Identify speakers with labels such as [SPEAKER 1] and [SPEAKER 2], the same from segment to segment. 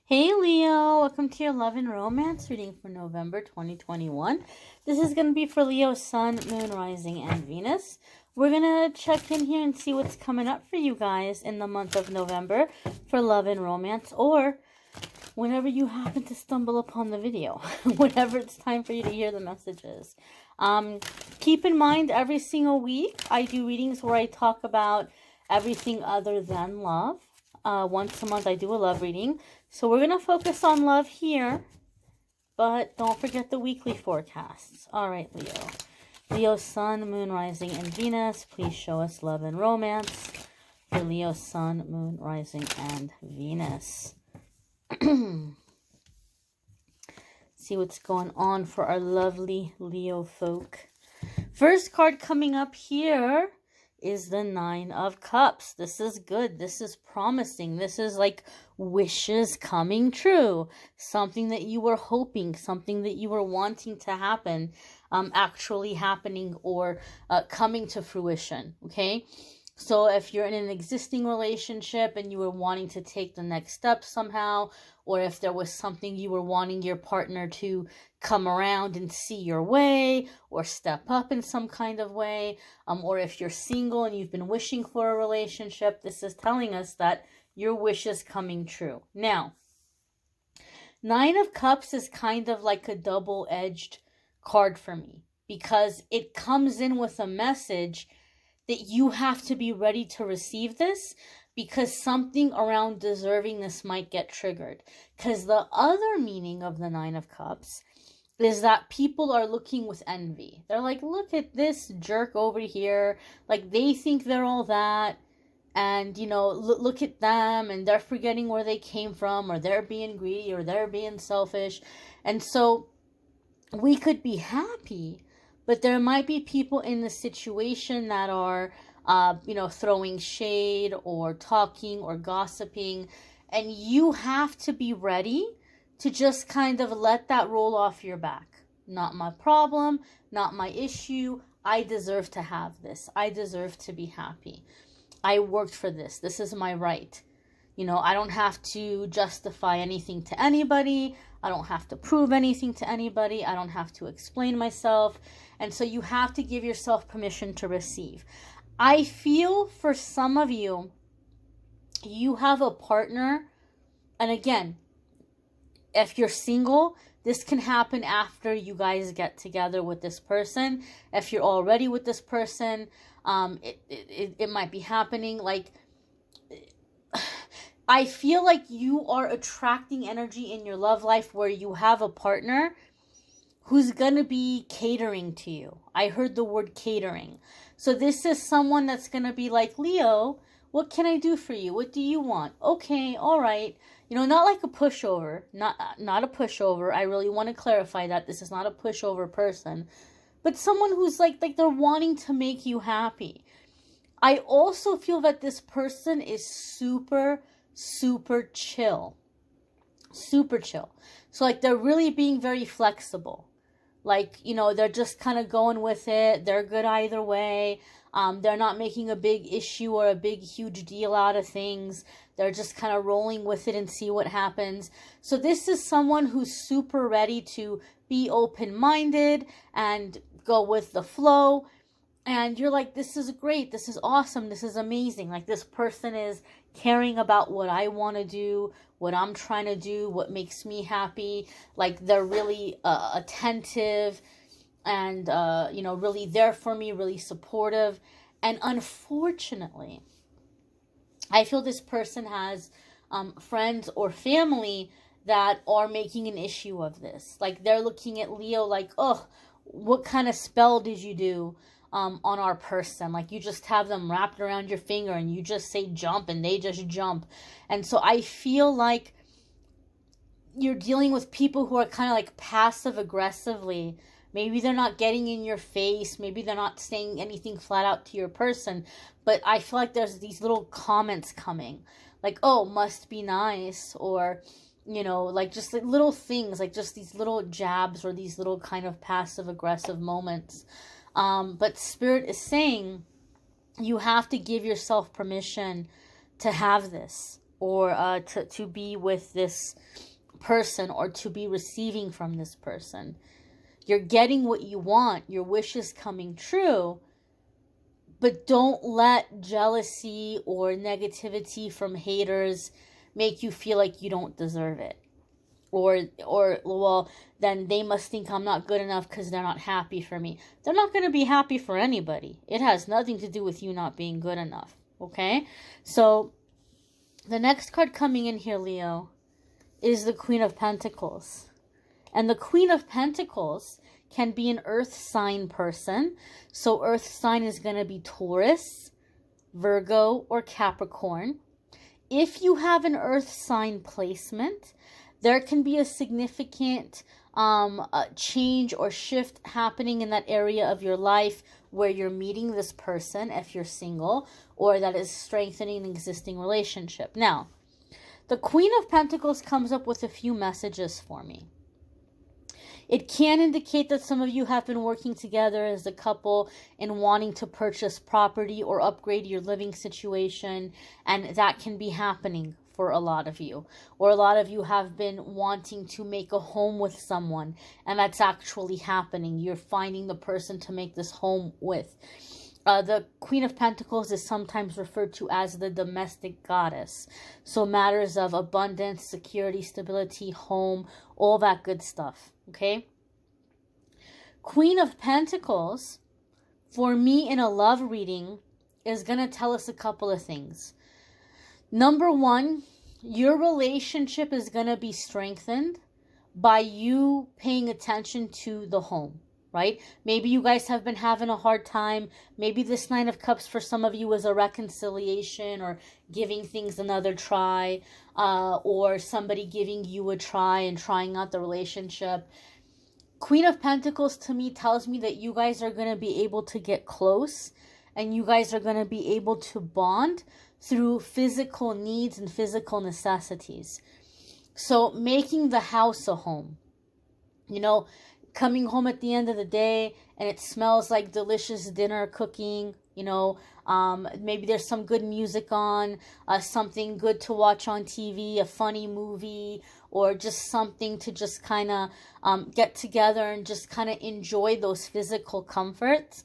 [SPEAKER 1] Hey Leo, welcome to your love and romance reading for November 2021. This is going to be for Leo, Sun, Moon, Rising, and Venus. We're going to check in here and see what's coming up for you guys in the month of November for love and romance, or whenever you happen to stumble upon the video, whenever it's time for you to hear the messages. Keep in mind, every single week I do readings where I talk about everything other than love. Once a month I do a love reading. So we're going to focus on love here, but don't forget the weekly forecasts. All right, Leo. Leo, Sun, Moon, Rising, and Venus. Please show us love and romance for Leo, Sun, Moon, Rising, and Venus. See what's going on for our lovely Leo folk. First card coming up here is the Nine of Cups. This is good. This is promising. This is like wishes coming true. Something that you were hoping, something that you were wanting to happen, actually happening or coming to fruition. Okay? So if you're in an existing relationship and you were wanting to take the next step somehow, or if there was something you were wanting your partner to come around and see your way or step up in some kind of way, or if you're single and you've been wishing for a relationship, this is telling us that your wish is coming true. Now, Nine of Cups is kind of like a double-edged card for me because it comes in with a message that you have to be ready to receive this because something around deserving this might get triggered. Because the other meaning of the Nine of Cups is that people are looking with envy. They're like, look at this jerk over here. Like, they think they're all that. And, you know, look at them. And they're forgetting where they came from. Or they're being greedy. Or they're being selfish. And so we could be happy, but there might be people in the situation that are, you know, throwing shade or talking or gossiping. And you have to be ready to just kind of let that roll off your back. Not my problem, not my issue. I deserve to have this. I deserve to be happy. I worked for this. This is my right. You know, I don't have to justify anything to anybody. I don't have to prove anything to anybody. I don't have to explain myself. And so you have to give yourself permission to receive. I feel for some of you, you have a partner. And again, if you're single, this can happen after you guys get together with this person. If you're already with this person, it might be happening. Like, I feel like you are attracting energy in your love life where you have a partner who's going to be catering to you. I heard the word catering. So this is someone that's going to be like, Leo, what can I do for you? What do you want? Okay, all right. You know, not like a pushover. Not a pushover. I really want to clarify that this is not a pushover person. But someone who's like they're wanting to make you happy. I also feel that this person is super chill. Super chill. So like they're really being very flexible. Like, you know, they're just kind of going with it. They're good either way. They're not making a big issue or a big huge deal out of things. They're just kind of rolling with it and see what happens. So this is someone who's super ready to be open-minded and go with the flow. And you're like, this is great. This is awesome. This is amazing. Like, this person is caring about what I want to do, what I'm trying to do, what makes me happy. Like, they're really attentive and, you know, really there for me, really supportive. And unfortunately, I feel this person has friends or family that are making an issue of this. Like, they're looking at Leo like, oh, what kind of spell did you do on our person? Like, you just have them wrapped around your finger and you just say jump and they just jump. And so I feel like you're dealing with people who are kind of like passive aggressively. Maybe they're not getting in your face. Maybe they're not saying anything flat out to your person. But I feel like there's these little comments coming. Like, oh, must be nice. Or, you know, like just like little things. Like just these little jabs or these little kind of passive aggressive moments. But Spirit is saying you have to give yourself permission to have this. or to be with this person, or to be receiving from this person. You're getting what you want. Your wish is coming true. But don't let jealousy or negativity from haters make you feel like you don't deserve it. Or well, then they must think I'm not good enough because they're not happy for me. They're not going to be happy for anybody. It has nothing to do with you not being good enough. Okay? So, the next card coming in here, Leo, is the Queen of Pentacles. And the Queen of Pentacles can be an earth sign person. So earth sign is going to be Taurus, Virgo, or Capricorn. If you have an earth sign placement, there can be a significant change or shift happening in that area of your life where you're meeting this person, if you're single, or that is strengthening an existing relationship. Now, the Queen of Pentacles comes up with a few messages for me. It can indicate that some of you have been working together as a couple in wanting to purchase property or upgrade your living situation, and that can be happening for a lot of you. Or a lot of you have been wanting to make a home with someone, and that's actually happening. You're finding the person to make this home with. The Queen of Pentacles is sometimes referred to as the domestic goddess. So matters of abundance, security, stability, home, all that good stuff. Okay? Queen of Pentacles, for me in a love reading, is going to tell us a couple of things. Number one, your relationship is going to be strengthened by you paying attention to the home. Right? Maybe you guys have been having a hard time. Maybe this Nine of Cups for some of you is a reconciliation or giving things another try, or somebody giving you a try and trying out the relationship. Queen of Pentacles to me tells me that you guys are going to be able to get close, and you guys are going to be able to bond through physical needs and physical necessities. So making the house a home. You know, coming home at the end of the day and it smells like delicious dinner cooking, you know, maybe there's some good music on, something good to watch on TV, a funny movie, or just something to just kind of get together and just kind of enjoy those physical comforts.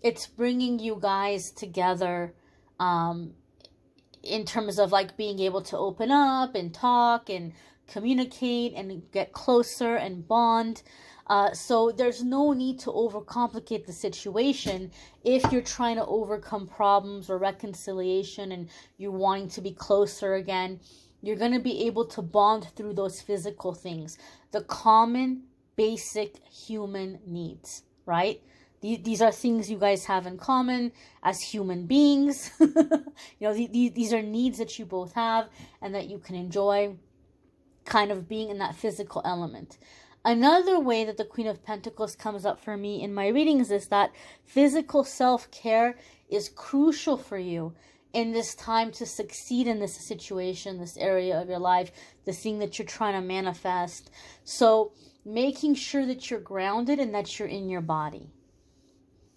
[SPEAKER 1] It's bringing you guys together in terms of like being able to open up and talk and communicate and get closer and bond. So there's no need to overcomplicate the situation if you're trying to overcome problems or reconciliation and you're wanting to be closer again. You're going to be able to bond through those physical things, the common, basic human needs, right? These are things you guys have in common as human beings. You know, these are needs that you both have and that you can enjoy, kind of being in that physical element. Another way that the Queen of Pentacles comes up for me in my readings is that physical self-care is crucial for you in this time to succeed in this situation, this area of your life, the thing that you're trying to manifest. So making sure that you're grounded and that you're in your body.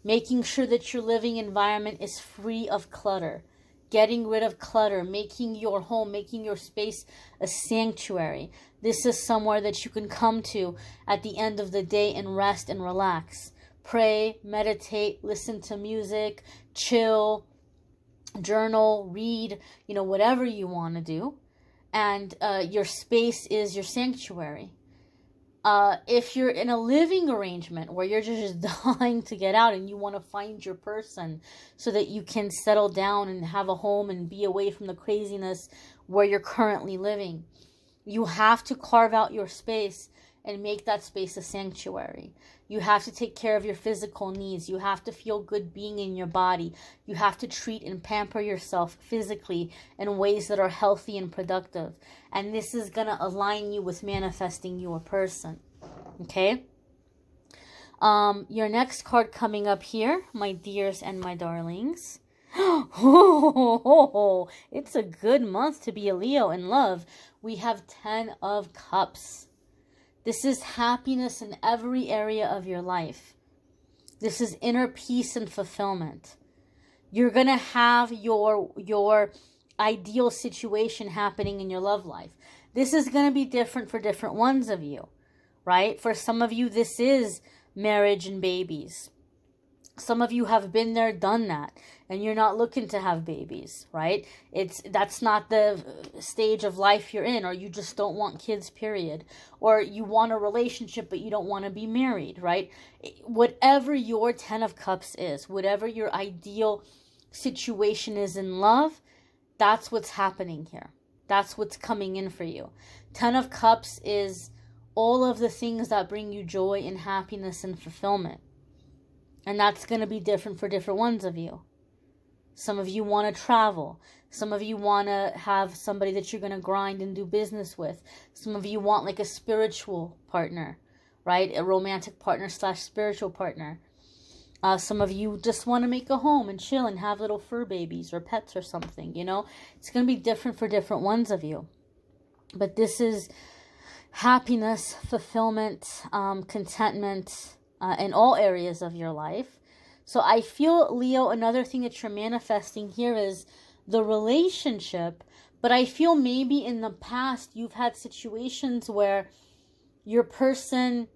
[SPEAKER 1] Making sure that your living environment is free of clutter. Getting rid of clutter, making your home, making your space a sanctuary. This is somewhere that you can come to at the end of the day and rest and relax. Pray, meditate, listen to music, chill, journal, read, you know, whatever you want to do. And your space is your sanctuary. If you're in a living arrangement where you're just dying to get out and you want to find your person so that you can settle down and have a home and be away from the craziness where you're currently living, you have to carve out your space and make that space a sanctuary. You have to take care of your physical needs. You have to feel good being in your body. You have to treat and pamper yourself physically in ways that are healthy and productive. And this is going to align you with manifesting your person. Okay? Your next card coming up here, my dears and my darlings. Oh, it's a good month to be a Leo in love. We have 10 of Cups. This is happiness in every area of your life. This is inner peace and fulfillment. You're going to have your ideal situation happening in your love life. This is going to be different for different ones of you, right? For some of you, this is marriage and babies. Some of you have been there, done that, and you're not looking to have babies, right? That's not the stage of life you're in, or you just don't want kids, period. Or you want a relationship, but you don't want to be married, right? Whatever your 10 of Cups is, whatever your ideal situation is in love, that's what's happening here. That's what's coming in for you. 10 of Cups is all of the things that bring you joy and happiness and fulfillment. And that's going to be different for different ones of you. Some of you want to travel. Some of you want to have somebody that you're going to grind and do business with. Some of you want like a spiritual partner, right? A romantic partner / spiritual partner. Some of you just want to make a home and chill and have little fur babies or pets or something, you know. It's going to be different for different ones of you. But this is happiness, fulfillment, contentment, in all areas of your life. So I feel, Leo, another thing that you're manifesting here is the relationship. But I feel maybe in the past you've had situations where your person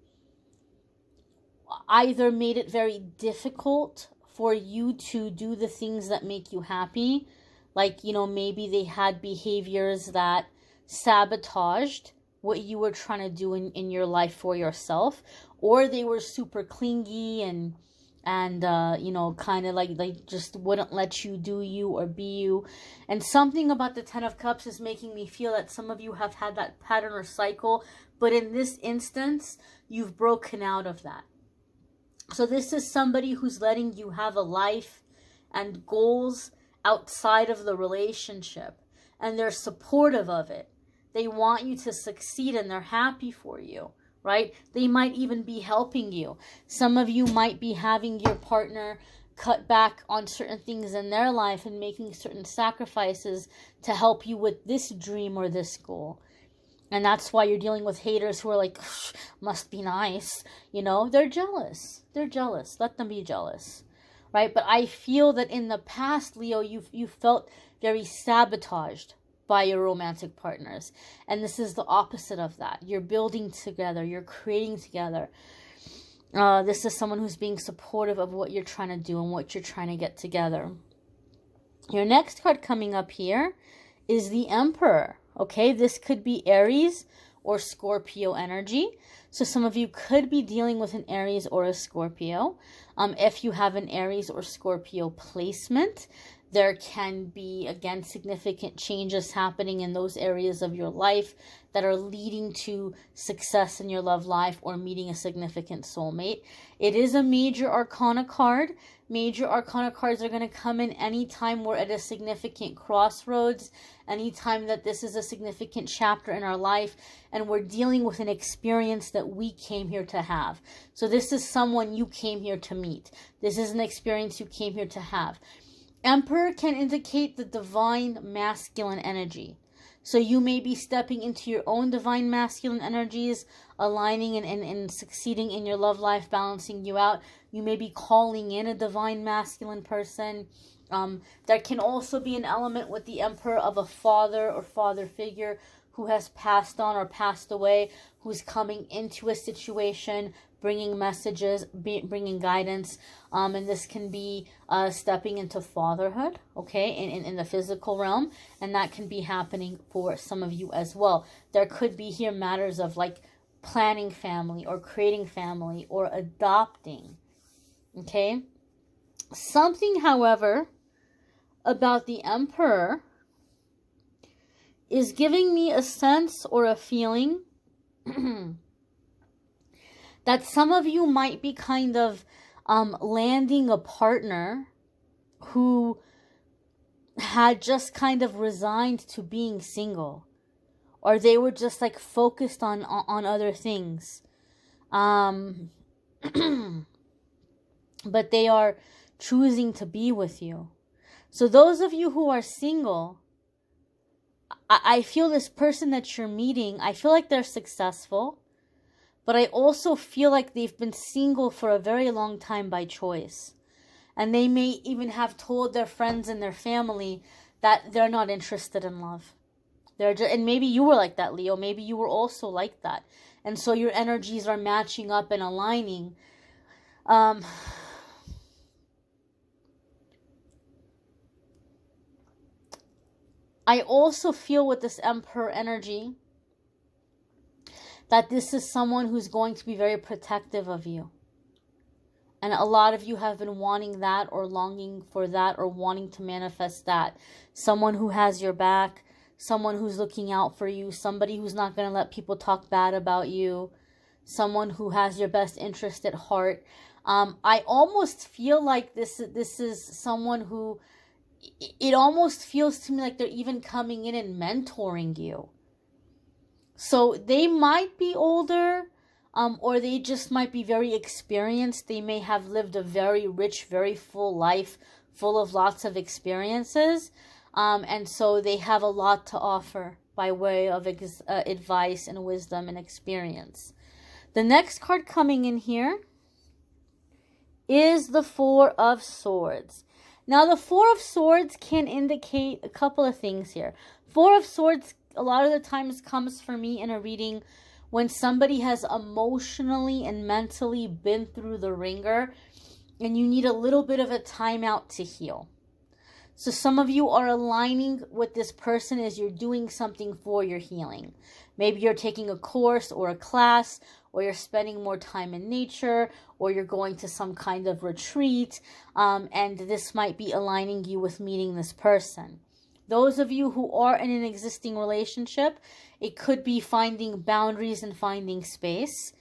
[SPEAKER 1] either made it very difficult for you to do the things that make you happy. Like, you know, maybe they had behaviors that sabotaged what you were trying to do in your life for yourself, or they were super clingy and you know, kind of like they just wouldn't let you do you or be you. And something about the 10 of Cups is making me feel that some of you have had that pattern or cycle, but in this instance, you've broken out of that. So this is somebody who's letting you have a life and goals outside of the relationship, and they're supportive of it. They want you to succeed and they're happy for you, right? They might even be helping you. Some of you might be having your partner cut back on certain things in their life and making certain sacrifices to help you with this dream or this goal. And that's why you're dealing with haters who are like, must be nice. You know, they're jealous. They're jealous. Let them be jealous, right? But I feel that in the past, Leo, you felt very sabotaged by your romantic partners. And this is the opposite of that. You're building together. You're creating together. This is someone who's being supportive of what you're trying to do and what you're trying to get together. Your next card coming up here is the Emperor. Okay, this could be Aries or Scorpio energy. So some of you could be dealing with an Aries or a Scorpio. If you have an Aries or Scorpio placement, there can be, again, significant changes happening in those areas of your life that are leading to success in your love life or meeting a significant soulmate. It is a major arcana card. Major arcana cards are going to come in anytime we're at a significant crossroads, anytime that this is a significant chapter in our life, and we're dealing with an experience that we came here to have. So this is someone you came here to meet. This is an experience you came here to have. Emperor can indicate the divine masculine energy. So you may be stepping into your own divine masculine energies, aligning and succeeding in your love life, balancing you out. You may be calling in a divine masculine person. There can also be an element with the Emperor of a father or father figure who has passed on or passed away, who's coming into a situation, bringing messages, bringing guidance. And this can be stepping into fatherhood, okay, in the physical realm. And that can be happening for some of you as well. There could be here matters of like planning family or creating family or adopting, okay. Something, however, about the Emperor is giving me a sense or a feeling that some of you might be kind of landing a partner who had just kind of resigned to being single, or they were just like focused on other things. But they are choosing to be with you. So those of you who are single, I feel this person that you're meeting, I feel like they're successful, but I also feel like they've been single for a very long time by choice. And they may even have told their friends and their family that they're not interested in love. They're just, and maybe you were like that, Leo. Maybe you were also like that. And so your energies are matching up and aligning. I also feel with this Emperor energy that this is someone who's going to be very protective of you. And a lot of you have been wanting that or longing for that or wanting to manifest that. Someone who has your back, someone who's looking out for you, somebody who's not going to let people talk bad about you, someone who has your best interest at heart. I almost feel like this is someone who, it almost feels to me like they're even coming in and mentoring you. So they might be older, or they just might be very experienced. They may have lived a very rich, very full life, full of lots of experiences. And so they have a lot to offer by way of advice and wisdom and experience. The next card coming in here is the Four of Swords. Now, the Four of Swords can indicate a couple of things here. Four of Swords, a lot of the times, comes for me in a reading when somebody has emotionally and mentally been through the ringer and you need a little bit of a timeout to heal. So some of you are aligning with this person as you're doing something for your healing. Maybe you're taking a course or a class, or you're spending more time in nature, or you're going to some kind of retreat, and this might be aligning you with meeting this person. Those of you who are in an existing relationship, it could be finding boundaries and finding space.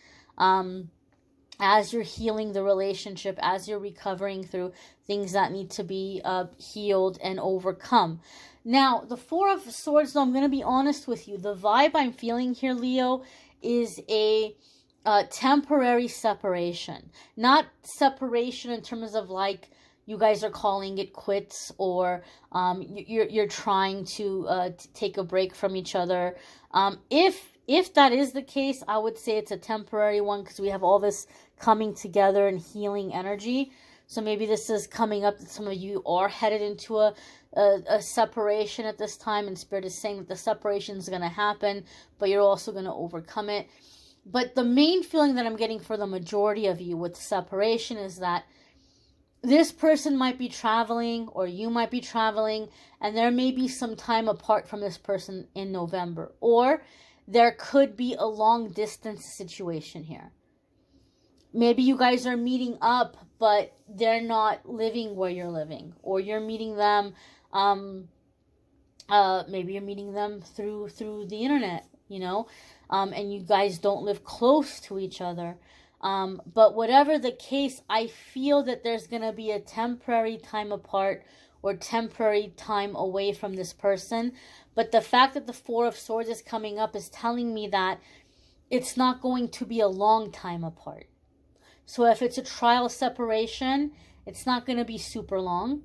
[SPEAKER 1] As you're healing the relationship, as you're recovering through things that need to be healed and overcome. Now, the Four of Swords, though, I'm going to be honest with you. The vibe I'm feeling here, Leo, is a temporary separation. Not separation in terms of like you guys are calling it quits, or you're trying to take a break from each other. If that is the case, I would say it's a temporary one, because we have all this coming together and healing energy. So maybe this is coming up that some of you are headed into a separation at this time, and Spirit is saying that the separation is going to happen, but you're also going to overcome it. But the main feeling that I'm getting for the majority of you with separation is that this person might be traveling, or you might be traveling, and there may be some time apart from this person in November. Or there could be a long distance situation here. Maybe you guys are meeting up, but they're not living where you're living. Or you're meeting them, maybe you're meeting them through the internet, you know, and you guys don't live close to each other. But whatever the case, I feel that there's going to be a temporary time apart or temporary time away from this person. But the fact that the Four of Swords is coming up is telling me that it's not going to be a long time apart. So if it's a trial separation, it's not going to be super long.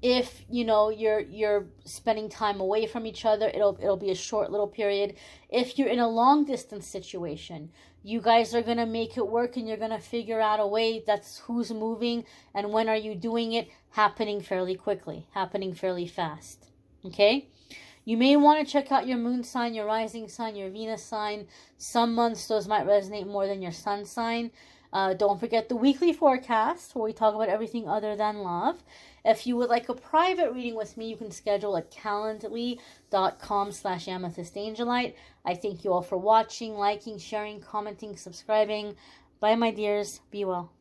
[SPEAKER 1] If, you know, you're spending time away from each other, it'll be a short little period. If you're in a long distance situation, you guys are going to make it work, and you're going to figure out a way. That's who's moving and when are you doing it, happening fairly quickly, happening fairly fast. Okay? You may want to check out your moon sign, your rising sign, your Venus sign. Some months those might resonate more than your sun sign. Don't forget the weekly forecast, where we talk about everything other than love. If you would like a private reading with me, you can schedule at calendly.com/amethystangelite. I thank you all for watching, liking, sharing, commenting, subscribing. Bye, my dears. Be well.